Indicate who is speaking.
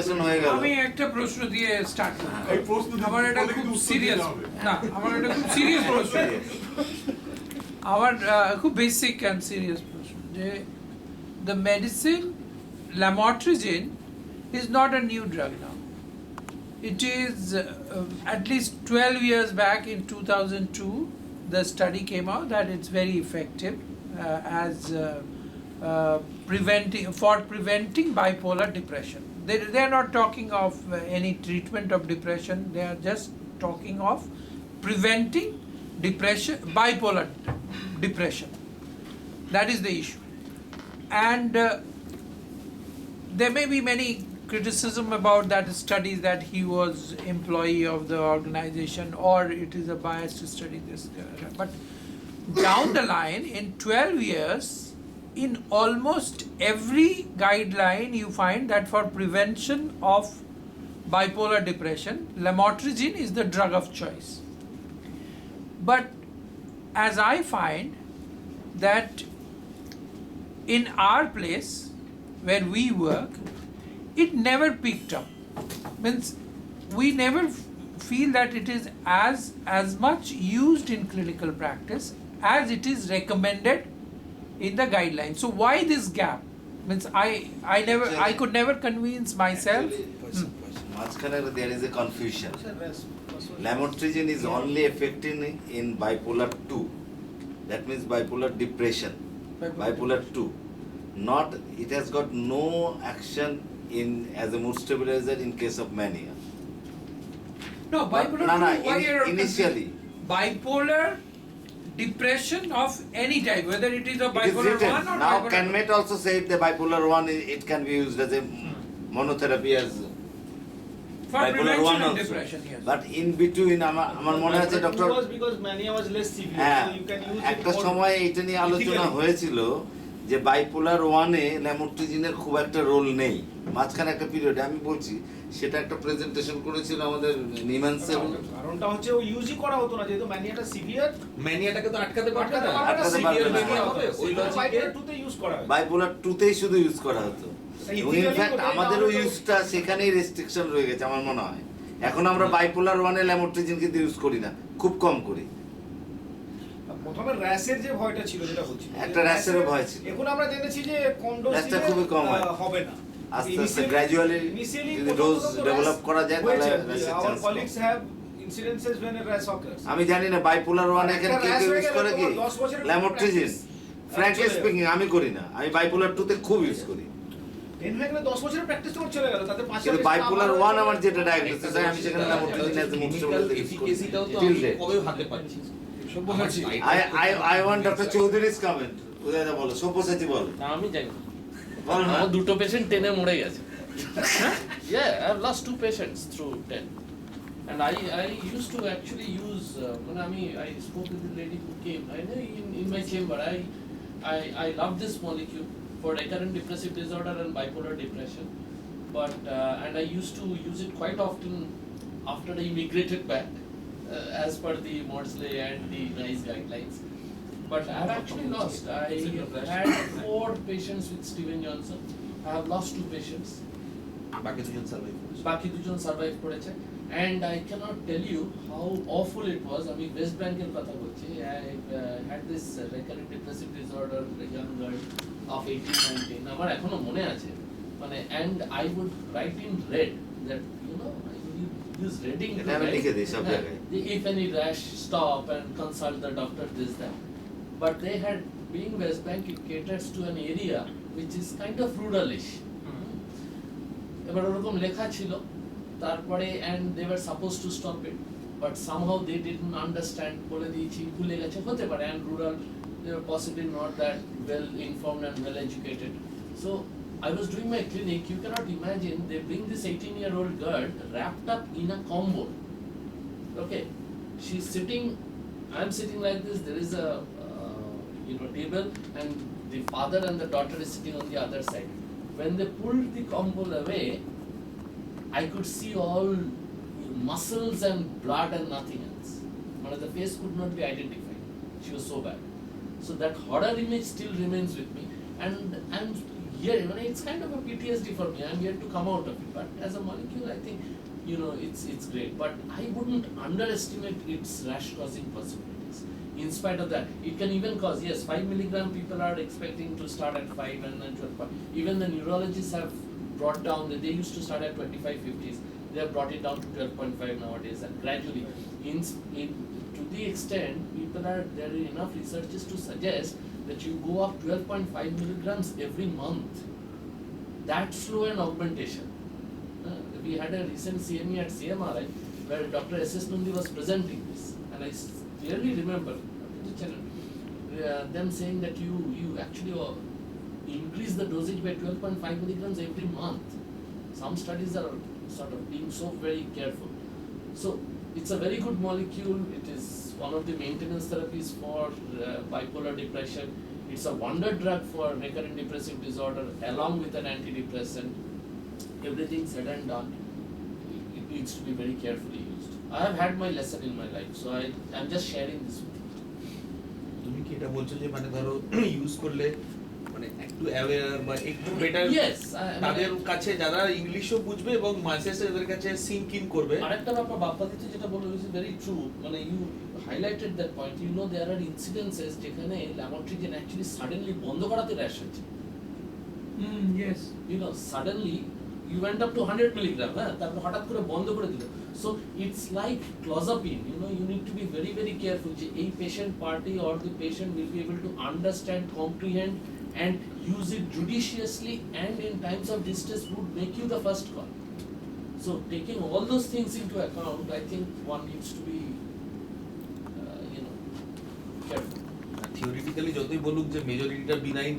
Speaker 1: Discussion হয়ে গেল।
Speaker 2: আমি একটা প্রশ্ন দিয়ে স্টার্ট করি। আমার এটা খুব সিরিয়াস না, আমার এটা খুব সিরিয়াস প্রশ্ন। আমার খুব বেসিক অ্যান্ড সিরিয়াস প্রশ্ন যে the medicine lamotrigine is not a new drug now. It is at least 12 years back in 2002 the study came out that it's very effective as preventing bipolar depression. They are not talking of any treatment of depression, they are just talking of preventing depression, bipolar depression. That is the issue. And there may be many criticism about that studies that he was employee of the organization or it is a bias to study this, but down the line in 12 years in almost every guideline you find that for prevention of bipolar depression lamotrigine is the drug of choice. But as I find that in our place where we work, it never picked up. Means we never feel that it is as much used in clinical practice as it is recommended in the guidelines. So why this gap? Means I could never convince myself.
Speaker 1: There is a confusion. Lamotrigine is only effective in bipolar 2. That means bipolar depression. Bipolar 2. Not, it has got no action in as a mood stabilizer in case of mania.
Speaker 2: No, bipolar 2,
Speaker 1: initially.
Speaker 2: Bipolar depression of any type, whether it is a bipolar 1 or
Speaker 1: now
Speaker 2: bipolar
Speaker 1: Canmet also said the bipolar 1 it can be used as a monotherapy as
Speaker 2: for
Speaker 1: bipolar
Speaker 2: prevention
Speaker 1: 1
Speaker 2: of
Speaker 1: also.
Speaker 2: depression, yes.
Speaker 1: But in between আমার মনে আছে doctor
Speaker 3: because mania was less severe,
Speaker 1: হ্যাঁ,
Speaker 3: so you can use
Speaker 1: একটা
Speaker 3: it
Speaker 1: সময় এটা নিয়ে আলোচনা হয়েছিল যে বাইপোলার 1 এ ল্যামোট্রিজিনের খুব একটা রোল নেই। মাঝখানে একটা পিরিয়ডে আমি বলছি সেটা একটা প্রেজেন্টেশন করেছিল আমাদের নিমান স্যার।
Speaker 3: কারণটা হচ্ছে ও ইউজই করা হতো না যেহেতু ম্যানিয়াটা সিভিয়ার,
Speaker 4: ম্যানিয়াটাকে তো আটকাতে পারবে না,
Speaker 1: আটকাতে পারবে না।
Speaker 3: ওই লজিকে 2 তে ইউজ করা হয়,
Speaker 1: বাইপোলার 2 তেই শুধু ইউজ করা হতো। ইনফ্যাক্ট আমাদেরও ইউজটা সেখানেই রেস্ট্রিকশন রয়ে গেছে আমার মনে হয়। এখন আমরা বাইপোলার 1 এ ল্যামোট্রিজিন কিন্তু ইউজ করি না, খুব কম করি।
Speaker 3: প্রথমে র্যাশের যে ভয়টা ছিল যেটা হচ্ছে
Speaker 1: একটা র্যাশেরও ভয় ছিল,
Speaker 3: এখন আমরা জেনেছি যে কন্ডোজ
Speaker 1: র্যাশটা খুবই কম হয়,
Speaker 3: হবে না।
Speaker 1: আস্তে আস্তে গ্র্যাজুয়ালি যদি ডোজ ডেভেলপ করা যায় তাহলে র্যাশের চান্স কম।
Speaker 3: Incidences when a rash occurs.
Speaker 1: আমি জানি না বাইপোলার 1 এখানে কে কে ইউজ করে কি ল্যামোট্রিজিন। ফ্র্যাঙ্কলি স্পিকিং আমি করি না, আমি বাইপোলার 2 তে খুব ইউজ করি।
Speaker 3: এনভাইকলে 10 বছরের প্র্যাকটিস করে চলে গেল, তাতে 5
Speaker 1: কিন্তু বাইপোলার 1 আমার যেটা ডায়াগনোসিস হয় আমি সেখানে ল্যামোট্রিজিন এজ মুভ স্টেবল
Speaker 4: এফিকাসিটাও তো
Speaker 1: টিল
Speaker 4: আমি
Speaker 1: ডে।
Speaker 4: কবে হাতে পাচ্ছি সব বলছি।
Speaker 1: I want Dr. Chaudhary's comment. উদয়দা বলো, সব্যসাচী বলো।
Speaker 5: আমি জানি
Speaker 1: বলো না।
Speaker 5: আমার দুটো পেশেন্ট 10 এ মরে গেছে। Yeah, I have lost 2 patients through 10. And I used to actually use when I spoke with the lady who came. I know in my chamber I love this molecule for recurrent depressive disorder and bipolar depression. But and I used to use it quite often after I immigrated back as per the Maudsley and the NICE guidelines. But I have actually lost. I had 4 patients with Steven Johnson. I have lost 2 patients. বাকি দুজন survive করেছে। And I cannot tell you how awful it was. I mean, West Bengal কথা বলছি। I had this recurrent depressive disorder, a young girl of 18-19. আমার এখনো মনে আছে। মানে and I would write in red that you know I would use reading.
Speaker 1: এটা আমি লিখে দিই সব জায়গায়।
Speaker 5: If any rash, stop and consult the doctor. This that. But they had, being West Bank, it caters to an area which is kind of ruralish. এবার ওরকম লেখা ছিল তারপরে and they were supposed to stop it but somehow they didn't understand, বলে দিয়েছি ভুলে গেছে, হতে পারে, and rural they were possibly not that well informed and well educated. So I was doing my clinic, you cannot imagine, they bring this 18-year-old girl wrapped up in a combo. Okay, she's sitting, I'm sitting like this, there is a table and the father and the daughter is sitting on the other side. When they pulled the combo away, I could see all muscles and blood and nothing else. But the face could not be identified. She was so bad. So that horror image still remains with me. And Yeah, I mean, it's kind of a PTSD for me. I'm yet to come out of it. But as a molecule, I think, it's great. But I wouldn't underestimate its rash causing possibilities. In spite of that, it can even cause, yes, 5 milligram people are expecting to start at 5 and then 12. Even the neurologists have brought down, they used to start at 25, 50s. They have brought it down to 12.5 nowadays, and gradually, to the extent, there are enough researches to suggest that you go up 12.5 milligrams every month. That's slow an augmentation. We had a recent CME at CMRI where Dr. S.S. Nundi was presenting this, and I clearly remember them saying that you actually increase the dosage by 12.5 milligrams every month. Some studies are sort of being so very careful. So it's a very good molecule. It is one of the maintenance therapies for bipolar depression. It's a wonder drug for recurrent depressive disorder along with an antidepressant. Everything said and done, it needs to be very carefully used. I have had my lesson in my life, so I'm just sharing this with you.
Speaker 6: তুমি কি এটা বলছো যে মানে ধরো use করলে মানে একটু অ্যাওয়্যার বা একটু বেটার
Speaker 5: Yes,
Speaker 6: তাদের কাছে যারা ইংলিশও বুঝবে এবং মেসেজ এদের কাছে সিঙ্ক ইন করবে
Speaker 5: আরেকটা ব্যাপার বাপ্পাদিতে যেটা বললো ইজ ভেরি ট্রু, মানে ইউ হাইলাইটেড দ্যাট পয়েন্ট, দেয়ার আর ইনসিডেন্সেস যেখানে ল্যামোট্রিজেন অ্যাকচুয়ালি সাডেনলি বন্ধ করাতে র্যাশ হচ্ছে।
Speaker 2: Yes.
Speaker 5: Suddenly you went up to 100 milligram, তারপর হঠাৎ করে বন্ধ করে দিল। So it's like clozapine, you need to be very very careful যে এই patient party or the patient will be able to understand, comprehend and use it judiciously, and in times of distress would make you the first call. So taking all those things into account, I think one needs to be careful.
Speaker 6: Theoretically যতই বলুক যে মেজরিটিটা benign